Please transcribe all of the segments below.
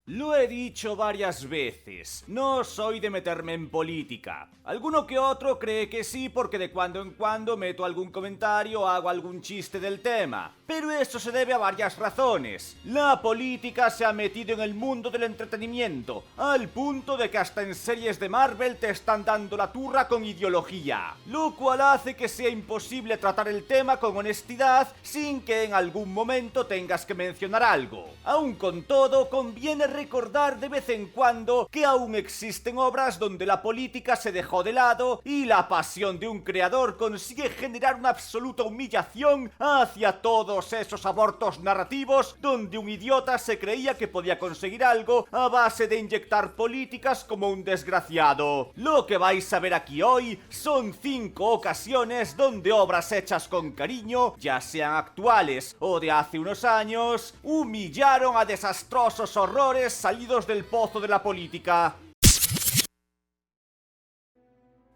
Lo he dicho varias veces, no soy de meterme en política. Alguno que otro cree que sí porque de cuando en cuando meto algún comentario o hago algún chiste del tema. Pero eso se debe a varias razones. La política se ha metido en el mundo del entretenimiento, al punto de que hasta en series de Marvel te están dando la turra con ideología. Lo cual hace que sea imposible tratar el tema con honestidad sin que en algún momento tengas que mencionar algo. Aun con todo, conviene recordar de vez en cuando que aún existen obras donde la política se dejó de lado y la pasión de un creador consigue generar una absoluta humillación hacia todos esos abortos narrativos donde un idiota se creía que podía conseguir algo a base de inyectar políticas como un desgraciado. Lo que vais a ver aquí hoy son 5 ocasiones donde obras hechas con cariño, ya sean actuales o de hace unos años, humillaron a desastrosos horrores salidos del pozo de la política.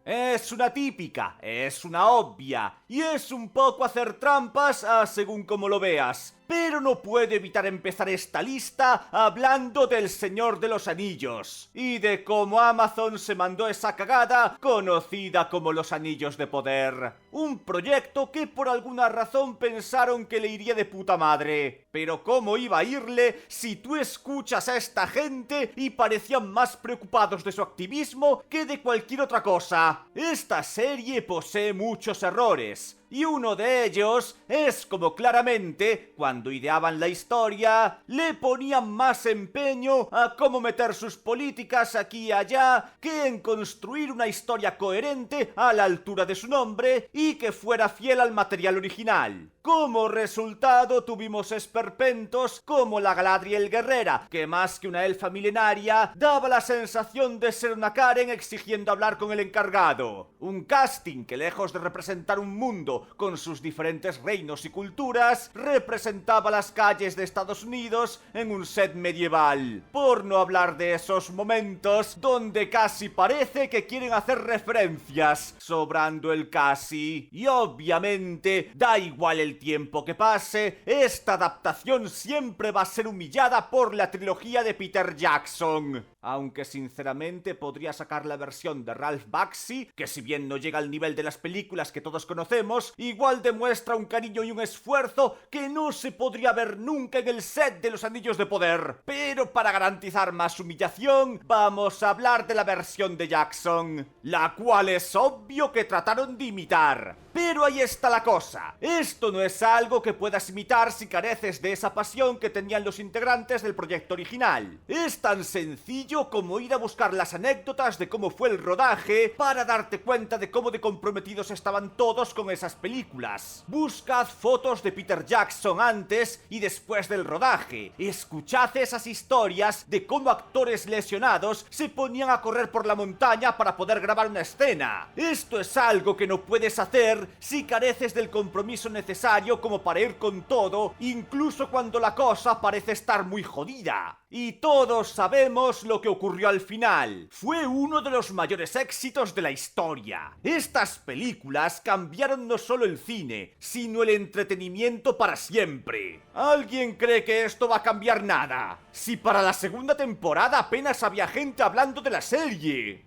Es una típica, es una obvia, y es un poco hacer trampas según como lo veas. Pero no puedo evitar empezar esta lista hablando del Señor de los Anillos y de cómo Amazon se mandó esa cagada conocida como los Anillos de Poder. Un proyecto que por alguna razón pensaron que le iría de puta madre. Pero ¿cómo iba a irle si tú escuchas a esta gente y parecían más preocupados de su activismo que de cualquier otra cosa? Esta serie posee muchos errores. Y uno de ellos es como claramente, cuando ideaban la historia, le ponían más empeño a cómo meter sus políticas aquí y allá que en construir una historia coherente a la altura de su nombre y que fuera fiel al material original. Como resultado tuvimos esperpentos como la Galadriel guerrera, que más que una elfa milenaria, daba la sensación de ser una Karen exigiendo hablar con el encargado. Un casting que lejos de representar un mundo con sus diferentes reinos y culturas, representaba las calles de Estados Unidos en un set medieval. Por no hablar de esos momentos donde casi parece que quieren hacer referencias, sobrando el casi. Y obviamente, da igual el tiempo que pase, esta adaptación siempre va a ser humillada por la trilogía de Peter Jackson. Aunque sinceramente podría sacar la versión de Ralph Bakshi, que si bien no llega al nivel de las películas que todos conocemos, igual demuestra un cariño y un esfuerzo que no se podría ver nunca en el set de los Anillos de Poder. Pero para garantizar más humillación, vamos a hablar de la versión de Jackson, la cual es obvio que trataron de imitar. Pero ahí está la cosa, esto no es algo que puedas imitar si careces de esa pasión que tenían los integrantes del proyecto original. Es tan sencillo como ir a buscar las anécdotas de cómo fue el rodaje para darte cuenta de cómo de comprometidos estaban todos con esas películas. Buscad fotos de Peter Jackson antes y después del rodaje. Escuchad esas historias de cómo actores lesionados se ponían a correr por la montaña para poder grabar una escena. Esto es algo que no puedes hacer si careces del compromiso necesario como para ir con todo, incluso cuando la cosa parece estar muy jodida. Y todos sabemos lo que ocurrió al final. Fue uno de los mayores éxitos de la historia. Estas películas cambiaron no solo el cine, sino el entretenimiento para siempre. ¿Alguien cree que esto va a cambiar nada? Si para la segunda temporada apenas había gente hablando de la serie.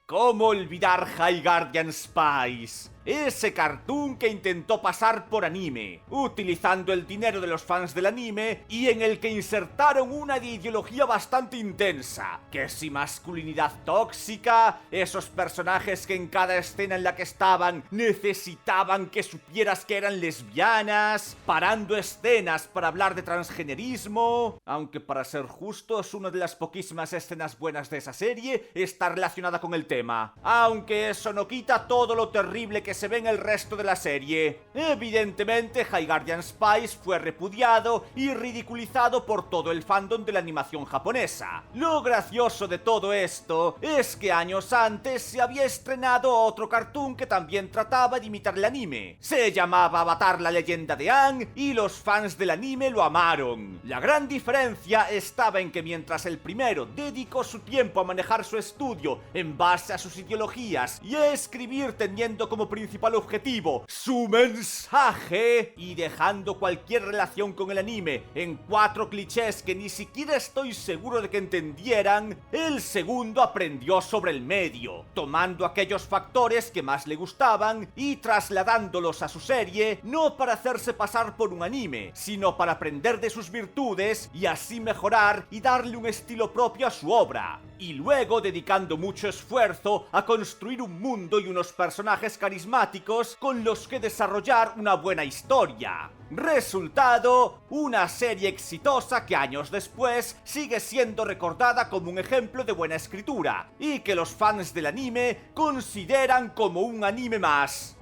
¿Cómo olvidar High Guardian Spice? Ese cartoon que intentó pasar por anime, utilizando el dinero de los fans del anime y en el que insertaron una ideología bastante intensa, que si masculinidad tóxica, esos personajes que en cada escena en la que estaban necesitaban que supieras que eran lesbianas, parando escenas para hablar de transgenerismo, aunque para ser justos, una de las poquísimas escenas buenas de esa serie está relacionada con el tema, aunque eso no quita todo lo terrible que se ve en el resto de la serie. Evidentemente, High Guardian Spice fue repudiado y ridiculizado por todo el fandom de la animación japonesa. Lo gracioso de todo esto es que años antes se había estrenado otro cartoon que también trataba de imitar el anime. Se llamaba Avatar: La leyenda de Aang y los fans del anime lo amaron. La gran diferencia estaba en que mientras el primero dedicó su tiempo a manejar su estudio en base a sus ideologías y a escribir teniendo como prioridad principal objetivo, su mensaje, y dejando cualquier relación con el anime en 4 clichés que ni siquiera estoy seguro de que entendieran, el segundo aprendió sobre el medio, tomando aquellos factores que más le gustaban y trasladándolos a su serie, no para hacerse pasar por un anime, sino para aprender de sus virtudes y así mejorar y darle un estilo propio a su obra. Y luego dedicando mucho esfuerzo a construir un mundo y unos personajes carismáticos con los que desarrollar una buena historia. Resultado, una serie exitosa que años después sigue siendo recordada como un ejemplo de buena escritura y que los fans del anime consideran como un anime más.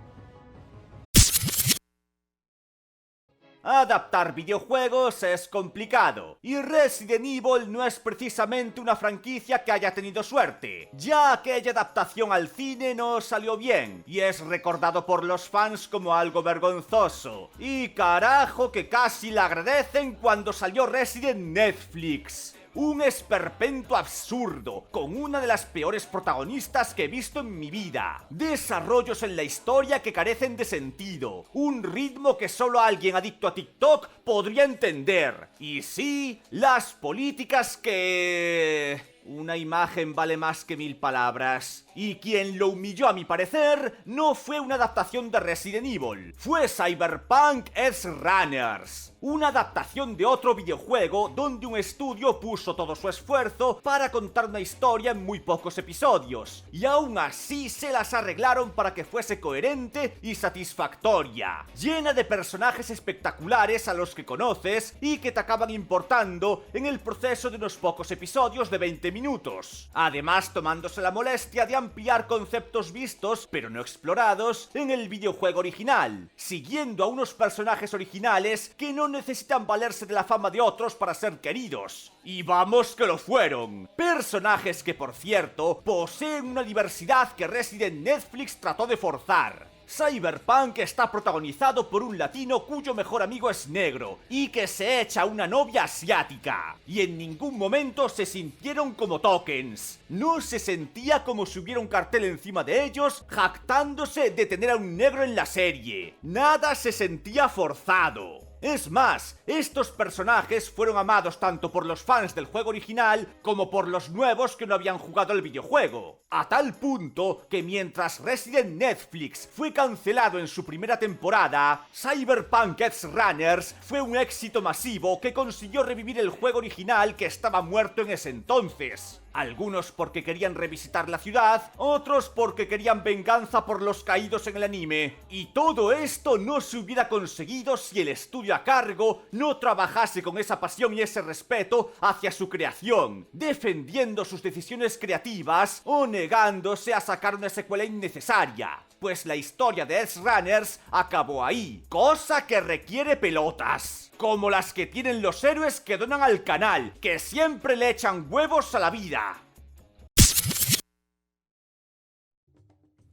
Adaptar videojuegos es complicado, y Resident Evil no es precisamente una franquicia que haya tenido suerte, ya que aquella adaptación al cine no salió bien, y es recordado por los fans como algo vergonzoso, y carajo que casi la agradecen cuando salió Resident Netflix. Un esperpento absurdo, con una de las peores protagonistas que he visto en mi vida. Desarrollos en la historia que carecen de sentido. Un ritmo que solo alguien adicto a TikTok podría entender. Y sí, las políticas que... Una imagen vale más que 1000 palabras. Y quien lo humilló a mi parecer no fue una adaptación de Resident Evil, fue Cyberpunk Edgerunners, una adaptación de otro videojuego donde un estudio puso todo su esfuerzo para contar una historia en muy pocos episodios, y aún así se las arreglaron para que fuese coherente y satisfactoria, llena de personajes espectaculares a los que conoces y que te acaban importando en el proceso de unos pocos episodios de 20 minutos, además tomándose la molestia de ampliar conceptos vistos pero no explorados en el videojuego original, siguiendo a unos personajes originales que no necesitan valerse de la fama de otros para ser queridos. Y vamos que lo fueron. Personajes que, por cierto, poseen una diversidad que Resident Netflix trató de forzar. Cyberpunk está protagonizado por un latino cuyo mejor amigo es negro y que se echa una novia asiática. Y en ningún momento se sintieron como tokens. No se sentía como si hubiera un cartel encima de ellos jactándose de tener a un negro en la serie. Nada se sentía forzado. Es más, estos personajes fueron amados tanto por los fans del juego original como por los nuevos que no habían jugado el videojuego. A tal punto que mientras Resident Netflix fue cancelado en su primera temporada, Cyberpunk Edgerunners fue un éxito masivo que consiguió revivir el juego original que estaba muerto en ese entonces. Algunos porque querían revisitar la ciudad, otros porque querían venganza por los caídos en el anime. Y todo esto no se hubiera conseguido si el estudio a cargo no trabajase con esa pasión y ese respeto hacia su creación, defendiendo sus decisiones creativas o negándose a sacar una secuela innecesaria. Pues la historia de Edgerunners acabó ahí, cosa que requiere pelotas, como las que tienen los héroes que donan al canal, que siempre le echan huevos a la vida.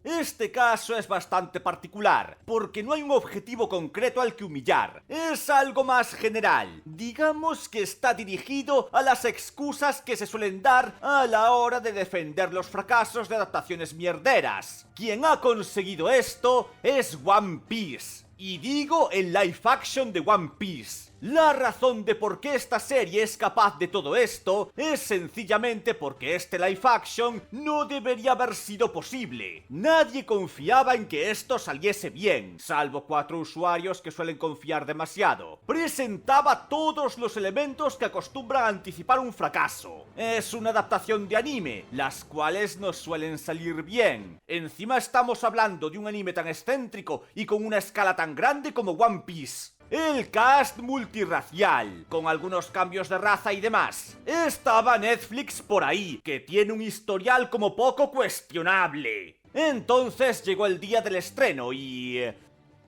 Este caso es bastante particular, porque no hay un objetivo concreto al que humillar. Es algo más general. Digamos que está dirigido a las excusas que se suelen dar a la hora de defender los fracasos de adaptaciones mierderas. Quien ha conseguido esto es One Piece. Y digo el live action de One Piece. La razón de por qué esta serie es capaz de todo esto es sencillamente porque este live action no debería haber sido posible. Nadie confiaba en que esto saliese bien, salvo 4 usuarios que suelen confiar demasiado. Presentaba todos los elementos que acostumbran a anticipar un fracaso. Es una adaptación de anime, las cuales no suelen salir bien. Encima estamos hablando de un anime tan excéntrico y con una escala tan grande como One Piece. El cast multirracial, con algunos cambios de raza y demás. Estaba Netflix por ahí, que tiene un historial como poco cuestionable. Entonces llegó el día del estreno y...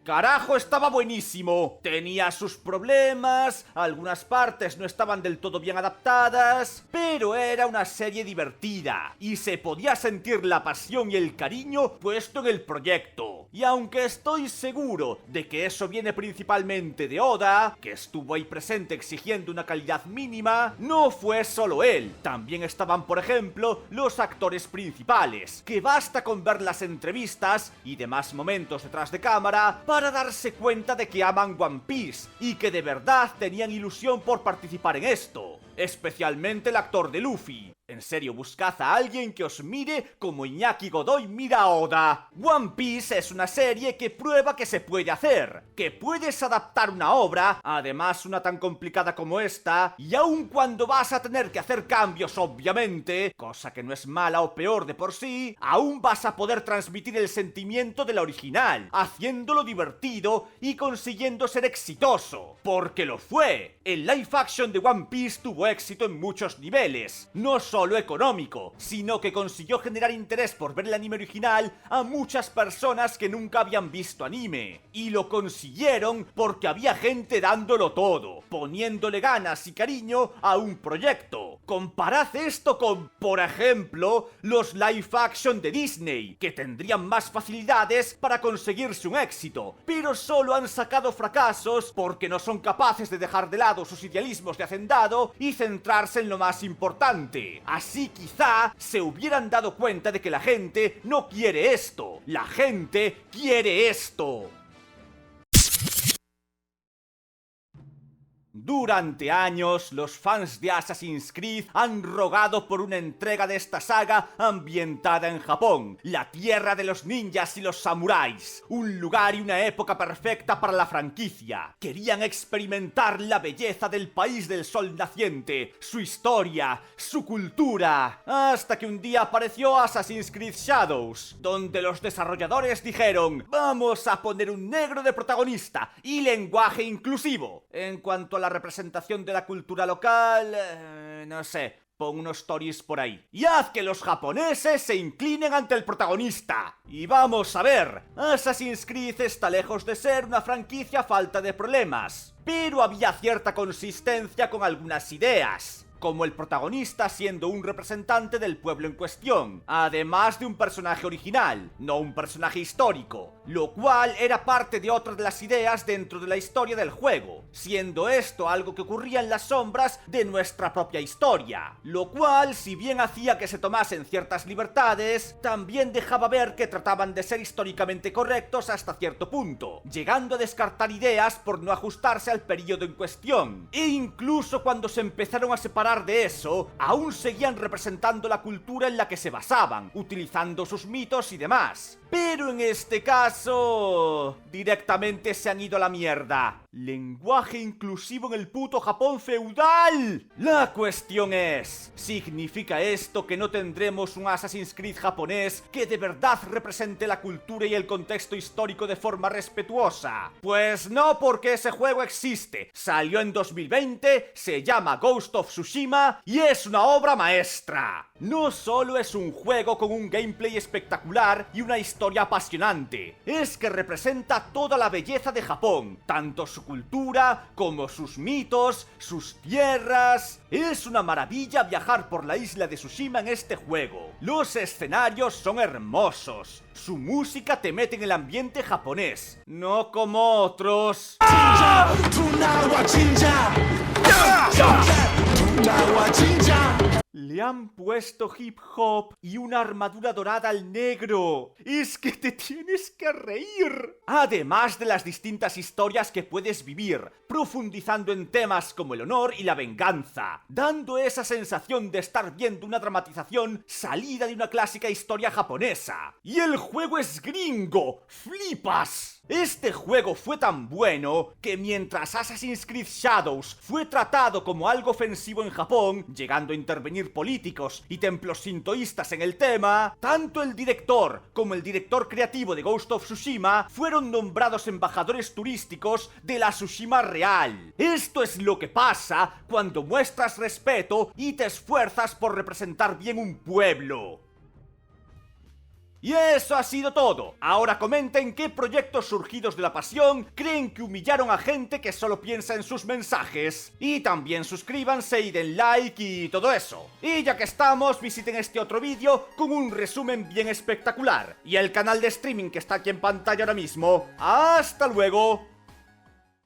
¡carajo, estaba buenísimo! Tenía sus problemas, algunas partes no estaban del todo bien adaptadas, pero era una serie divertida, y se podía sentir la pasión y el cariño puesto en el proyecto. Y aunque estoy seguro de que eso viene principalmente de Oda, que estuvo ahí presente exigiendo una calidad mínima, no fue solo él. También estaban, por ejemplo, los actores principales, que basta con ver las entrevistas y demás momentos detrás de cámara para darse cuenta de que aman One Piece y que de verdad tenían ilusión por participar en esto. Especialmente el actor de Luffy. En serio, buscad a alguien que os mire como Iñaki Godoy mira a Oda. One Piece es una serie que prueba que se puede hacer, que puedes adaptar una obra, además una tan complicada como esta, y aun cuando vas a tener que hacer cambios, obviamente, cosa que no es mala o peor de por sí, aún vas a poder transmitir el sentimiento de la original, haciéndolo divertido y consiguiendo ser exitoso, porque lo fue. El live action de One Piece tuvo éxito en muchos niveles, no solo económico, sino que consiguió generar interés por ver el anime original a muchas personas que nunca habían visto anime. Y lo consiguieron porque había gente dándolo todo, poniéndole ganas y cariño a un proyecto. Comparad esto con, por ejemplo, los live action de Disney, que tendrían más facilidades para conseguirse un éxito, pero solo han sacado fracasos porque no son capaces de dejar de lado sus idealismos de hacendado y centrarse en lo más importante. Así quizá se hubieran dado cuenta de que la gente no quiere esto. La gente quiere esto. Durante años, los fans de Assassin's Creed han rogado por una entrega de esta saga ambientada en Japón, la tierra de los ninjas y los samuráis, un lugar y una época perfecta para la franquicia. Querían experimentar la belleza del país del sol naciente, su historia, su cultura, hasta que un día apareció Assassin's Creed Shadows, donde los desarrolladores dijeron: vamos a poner un negro de protagonista y lenguaje inclusivo. En cuanto a la representación de la cultura local, no sé, pon unos stories por ahí. Y haz que los japoneses se inclinen ante el protagonista. Y vamos a ver, Assassin's Creed está lejos de ser una franquicia a falta de problemas, pero había cierta consistencia con algunas ideas, como el protagonista siendo un representante del pueblo en cuestión, además de un personaje original, no un personaje histórico, lo cual era parte de otras de las ideas dentro de la historia del juego, siendo esto algo que ocurría en las sombras de nuestra propia historia, lo cual, si bien hacía que se tomasen ciertas libertades, también dejaba ver que trataban de ser históricamente correctos hasta cierto punto, llegando a descartar ideas por no ajustarse al periodo en cuestión, e incluso cuando se empezaron a separar de eso, aún seguían representando la cultura en la que se basaban, utilizando sus mitos y demás. Pero en este caso, directamente se han ido a la mierda. Lenguaje inclusivo en el puto Japón feudal. La cuestión es, ¿significa esto que no tendremos un Assassin's Creed japonés que de verdad represente la cultura y el contexto histórico de forma respetuosa? Pues no, porque ese juego existe. Salió en 2020, se llama Ghost of Tsushima y es una obra maestra. No solo es un juego con un gameplay espectacular y una historia apasionante, es que representa toda la belleza de Japón, tanto su cultura como sus mitos, sus tierras. Es una maravilla viajar por la isla de Tsushima en este juego. Los escenarios son hermosos, su música te mete en el ambiente japonés, no como otros. Le han puesto hip hop y una armadura dorada al negro. Es que te tienes que reír. Además de las distintas historias que puedes vivir, profundizando en temas como el honor y la venganza, dando esa sensación de estar viendo una dramatización salida de una clásica historia japonesa. Y el juego es gringo. ¡Flipas! Este juego fue tan bueno que mientras Assassin's Creed Shadows fue tratado como algo ofensivo en Japón, llegando a intervenir políticos y templos sintoístas en el tema, tanto el director como el director creativo de Ghost of Tsushima fueron nombrados embajadores turísticos de la Tsushima real. Esto es lo que pasa cuando muestras respeto y te esfuerzas por representar bien un pueblo. Y eso ha sido todo. Ahora comenten qué proyectos surgidos de la pasión creen que humillaron a gente que solo piensa en sus mensajes. Y también suscríbanse y den like y todo eso. Y ya que estamos, visiten este otro vídeo con un resumen bien espectacular. Y el canal de streaming que está aquí en pantalla ahora mismo. ¡Hasta luego!